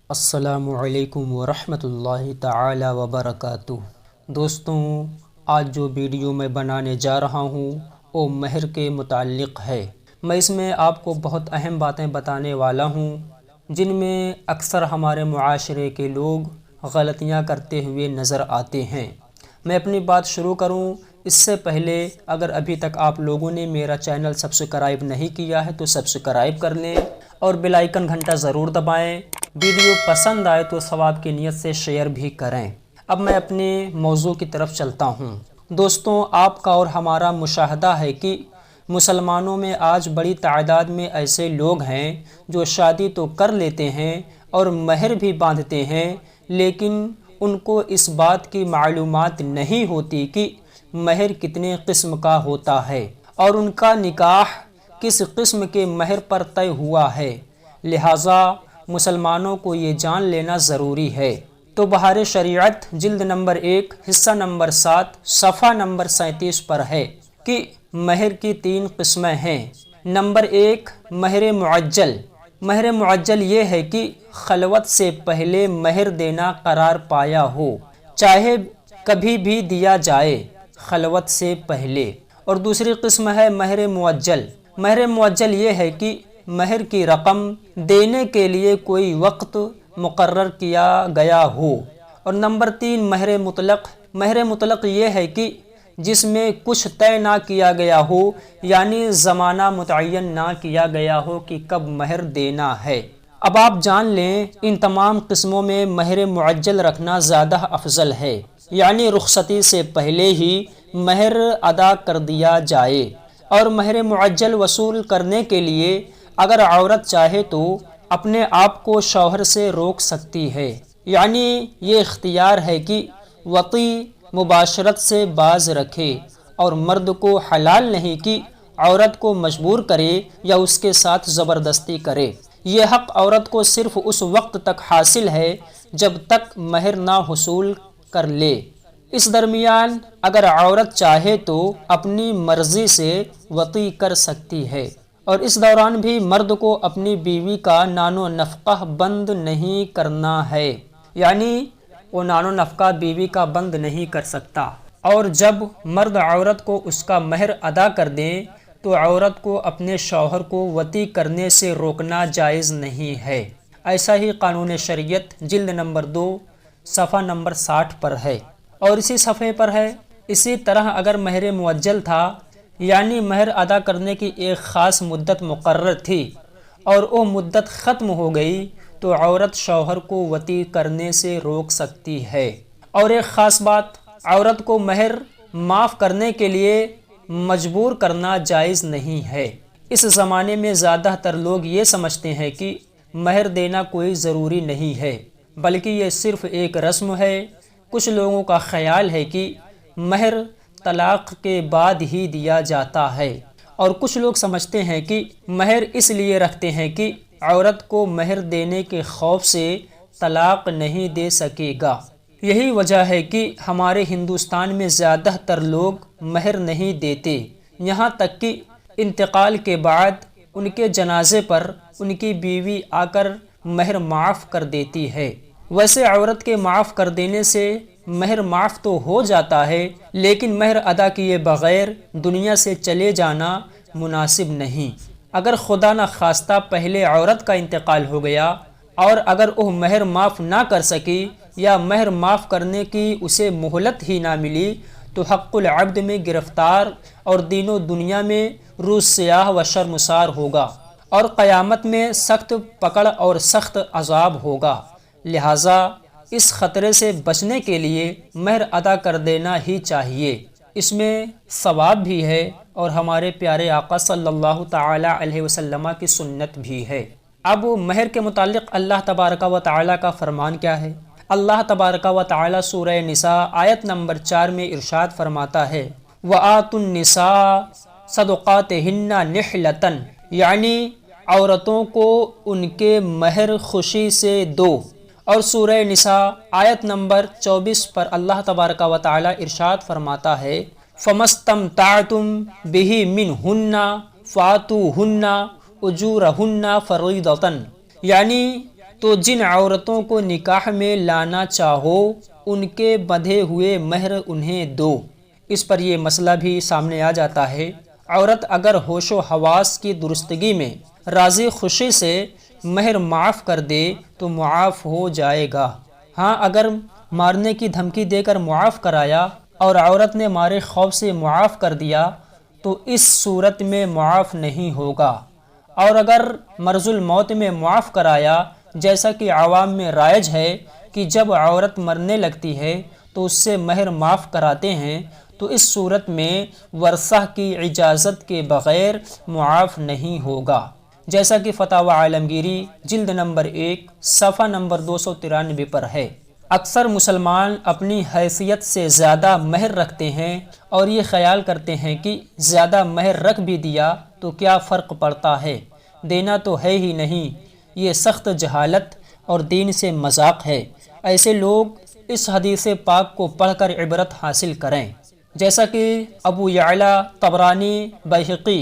السلام علیکم ورحمۃ اللہ تعالی وبرکاتہ۔ دوستوں، آج جو ویڈیو میں بنانے جا رہا ہوں وہ مہر کے متعلق ہے۔ میں اس میں آپ کو بہت اہم باتیں بتانے والا ہوں جن میں اکثر ہمارے معاشرے کے لوگ غلطیاں کرتے ہوئے نظر آتے ہیں۔ میں اپنی بات شروع کروں اس سے پہلے اگر ابھی تک آپ لوگوں نے میرا چینل سبسکرائب نہیں کیا ہے تو سبسکرائب کر لیں اور بیل آئیکن گھنٹا ضرور دبائیں۔ ویڈیو پسند آئے تو ثواب کی نیت سے شیئر بھی کریں۔ اب میں اپنے موضوع کی طرف چلتا ہوں۔ دوستوں، آپ کا اور ہمارا مشاہدہ ہے کہ مسلمانوں میں آج بڑی تعداد میں ایسے لوگ ہیں جو شادی تو کر لیتے ہیں اور مہر بھی باندھتے ہیں، لیکن ان کو اس بات کی معلومات نہیں ہوتی کہ مہر کتنے قسم کا ہوتا ہے اور ان کا نکاح کس قسم کے مہر پر طے ہوا ہے، لہٰذا مسلمانوں کو یہ جان لینا ضروری ہے۔ تو بہار شریعت جلد نمبر 1 حصہ نمبر 7 صفحہ نمبر 37 پر ہے کہ مہر کی 3 قسمیں ہیں۔ نمبر 1، مہر معجل۔ مہر معجل یہ ہے کہ خلوت سے پہلے مہر دینا قرار پایا ہو، چاہے کبھی بھی دیا جائے، خلوت سے پہلے۔ اور دوسری قسم ہے مہر معجل۔ مہر معجل یہ ہے کہ مہر کی رقم دینے کے لیے کوئی وقت مقرر کیا گیا ہو۔ اور نمبر 3، مہر مطلق۔ مہر مطلق یہ ہے کہ جس میں کچھ طے نہ کیا گیا ہو، یعنی زمانہ متعین نہ کیا گیا ہو کہ کب مہر دینا ہے۔ اب آپ جان لیں ان تمام قسموں میں مہر معجل رکھنا زیادہ افضل ہے، یعنی رخصتی سے پہلے ہی مہر ادا کر دیا جائے۔ اور مہر معجل وصول کرنے کے لیے اگر عورت چاہے تو اپنے آپ کو شوہر سے روک سکتی ہے، یعنی یہ اختیار ہے کہ وطی مباشرت سے باز رکھے، اور مرد کو حلال نہیں کہ عورت کو مجبور کرے یا اس کے ساتھ زبردستی کرے۔ یہ حق عورت کو صرف اس وقت تک حاصل ہے جب تک مہر نہ حصول کر لے۔ اس درمیان اگر عورت چاہے تو اپنی مرضی سے وطی کر سکتی ہے، اور اس دوران بھی مرد کو اپنی بیوی کا نان و نفقہ بند نہیں کرنا ہے، یعنی وہ نان و نفقہ بیوی کا بند نہیں کر سکتا۔ اور جب مرد عورت کو اس کا مہر ادا کر دیں تو عورت کو اپنے شوہر کو وطی کرنے سے روکنا جائز نہیں ہے۔ ایسا ہی قانون شریعت جلد نمبر 2 صفحہ نمبر 60 پر ہے۔ اور اسی صفحے پر ہے، اسی طرح اگر مہر معجل تھا، یعنی مہر ادا کرنے کی ایک خاص مدت مقرر تھی اور وہ مدت ختم ہو گئی تو عورت شوہر کو وطی کرنے سے روک سکتی ہے۔ اور ایک خاص بات، عورت کو مہر معاف کرنے کے لیے مجبور کرنا جائز نہیں ہے۔ اس زمانے میں زیادہ تر لوگ یہ سمجھتے ہیں کہ مہر دینا کوئی ضروری نہیں ہے، بلکہ یہ صرف ایک رسم ہے۔ کچھ لوگوں کا خیال ہے کہ مہر طلاق کے بعد ہی دیا جاتا ہے، اور کچھ لوگ سمجھتے ہیں کہ مہر اس لیے رکھتے ہیں کہ عورت کو مہر دینے کے خوف سے طلاق نہیں دے سکے گا۔ یہی وجہ ہے کہ ہمارے ہندوستان میں زیادہ تر لوگ مہر نہیں دیتے، یہاں تک کہ انتقال کے بعد ان کے جنازے پر ان کی بیوی آ کر مہر معاف کر دیتی ہے۔ ویسے عورت کے معاف کر دینے سے مہر معاف تو ہو جاتا ہے، لیکن مہر ادا کیے بغیر دنیا سے چلے جانا مناسب نہیں۔ اگر خدا نہ خواستہ پہلے عورت کا انتقال ہو گیا اور اگر وہ مہر معاف نہ کر سکی یا مہر معاف کرنے کی اسے مہلت ہی نہ ملی تو حق العبد میں گرفتار اور دین و دنیا میں روز سیاہ و شرمسار ہوگا، اور قیامت میں سخت پکڑ اور سخت عذاب ہوگا۔ لہٰذا اس خطرے سے بچنے کے لیے مہر ادا کر دینا ہی چاہیے۔ اس میں ثواب بھی ہے اور ہمارے پیارے آقا صلی اللہ تعالی علیہ وسلم کی سنت بھی ہے۔ اب مہر کے متعلق اللہ تبارک و تعالی کا فرمان کیا ہے؟ اللہ تبارک و تعالی سورہ نساء آیت نمبر 4 میں ارشاد فرماتا ہے، وَآتُوا النِّسَاءَ صَدُقَاتِهِنَّ نِحْلَةً، یعنی عورتوں کو ان کے مہر خوشی سے دو۔ اور سورہ نساء آیت نمبر 24 پر اللہ تبارک و تعالی ارشاد فرماتا ہے، فَمَسْتَمْتَعْتُمْ بِهِ مِنْهُنَّ فَآتُوهُنَّ أُجُورَهُنَّ فَرِيضَةً، یعنی تو جن عورتوں کو نکاح میں لانا چاہو ان کے بندھے ہوئے مہر انہیں دو۔ اس پر یہ مسئلہ بھی سامنے آ جاتا ہے، عورت اگر ہوش و حواس کی درستگی میں راضی خوشی سے مہر معاف کر دے تو معاف ہو جائے گا۔ ہاں، اگر مارنے کی دھمکی دے کر معاف کرایا اور عورت نے مارے خوف سے معاف کر دیا تو اس صورت میں معاف نہیں ہوگا، اور اگر مرض الموت میں معاف کرایا، جیسا کہ عوام میں رائج ہے کہ جب عورت مرنے لگتی ہے تو اس سے مہر معاف کراتے ہیں، تو اس صورت میں ورثہ کی اجازت کے بغیر معاف نہیں ہوگا، جیسا کہ فتاوی عالمگیری جلد نمبر 1 صفحہ نمبر 293 پر ہے۔ اکثر مسلمان اپنی حیثیت سے زیادہ مہر رکھتے ہیں اور یہ خیال کرتے ہیں کہ زیادہ مہر رکھ بھی دیا تو کیا فرق پڑتا ہے، دینا تو ہے ہی نہیں۔ یہ سخت جہالت اور دین سے مذاق ہے۔ ایسے لوگ اس حدیث پاک کو پڑھ کر عبرت حاصل کریں، جیسا کہ ابو یعلا طبرانی بیہقی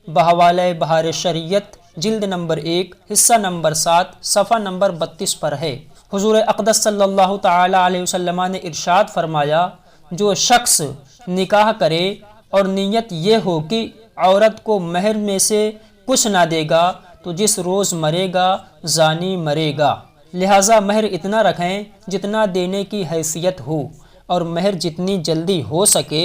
بحوالہ بحار شریعت جلد نمبر 1 حصہ نمبر 7 صفحہ نمبر 32 پر ہے۔ حضور اقدس صلی اللہ تعالی علیہ وسلم نے ارشاد فرمایا، جو شخص نکاح کرے اور نیت یہ ہو کہ عورت کو مہر میں سے کچھ نہ دے گا تو جس روز مرے گا زانی مرے گا، لہٰذا مہر اتنا رکھیں جتنا دینے کی حیثیت ہو، اور مہر جتنی جلدی ہو سکے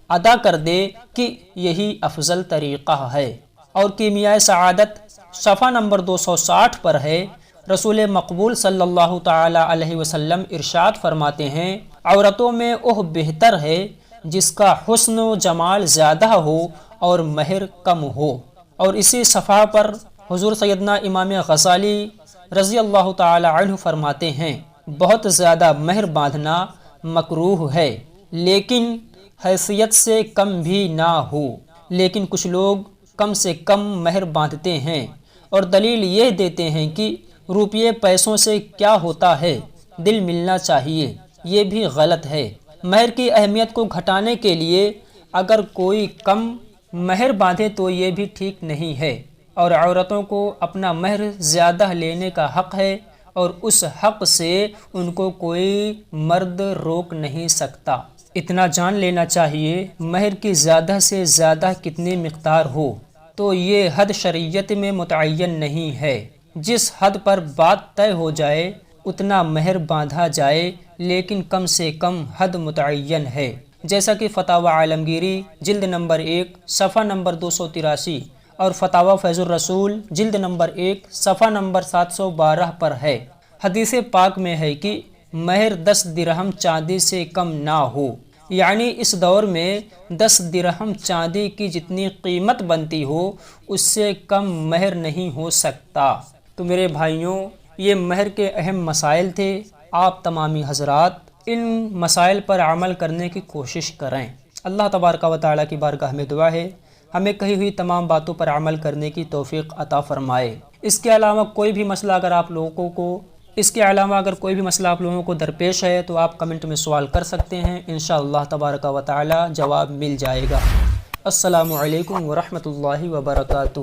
ادا کر دے کہ یہی افضل طریقہ ہے۔ اور کیمیائے سعادت صفحہ نمبر 260 پر ہے، رسول مقبول صلی اللہ تعالی علیہ وسلم ارشاد فرماتے ہیں، عورتوں میں وہ بہتر ہے جس کا حسن و جمال زیادہ ہو اور مہر کم ہو۔ اور اسی صفحہ پر حضور سیدنا امام غزالی رضی اللہ تعالی عنہ فرماتے ہیں، بہت زیادہ مہر باندھنا مکروہ ہے، لیکن حیثیت سے کم بھی نہ ہو۔ لیکن کچھ لوگ کم سے کم مہر باندھتے ہیں اور دلیل یہ دیتے ہیں کہ روپیے پیسوں سے کیا ہوتا ہے، دل ملنا چاہیے۔ یہ بھی غلط ہے۔ مہر کی اہمیت کو گھٹانے کے لیے اگر کوئی کم مہر باندھے تو یہ بھی ٹھیک نہیں ہے، اور عورتوں کو اپنا مہر زیادہ لینے کا حق ہے، اور اس حق سے ان کو کوئی مرد روک نہیں سکتا۔ اتنا جان لینا چاہیے، مہر کی زیادہ سے زیادہ کتنی مقدار ہو تو یہ حد شریعت میں متعین نہیں ہے۔ جس حد پر بات طے ہو جائے اتنا مہر باندھا جائے، لیکن کم سے کم حد متعین ہے، جیسا کہ فتاوی عالمگیری جلد نمبر 1 صفحہ نمبر 283 اور فتاوی فیض الرسول جلد نمبر 1 صفحہ نمبر 712 پر ہے۔ حدیث پاک میں ہے کہ مہر 10 درہم چاندی سے کم نہ ہو، یعنی اس دور میں 10 درہم چاندی کی جتنی قیمت بنتی ہو اس سے کم مہر نہیں ہو سکتا۔ تو میرے بھائیوں، یہ مہر کے اہم مسائل تھے۔ آپ تمامی حضرات ان مسائل پر عمل کرنے کی کوشش کریں۔ اللہ تبارک و تعالیٰ کی بارگاہ میں دعا ہے ہمیں کہی ہوئی تمام باتوں پر عمل کرنے کی توفیق عطا فرمائے۔ اس کے علاوہ کوئی بھی مسئلہ اگر آپ لوگوں کو درپیش ہے تو آپ کمنٹ میں سوال کر سکتے ہیں، انشاءاللہ تبارک و تعالیٰ جواب مل جائے گا۔ السلام علیکم ورحمۃ اللہ وبرکاتہ۔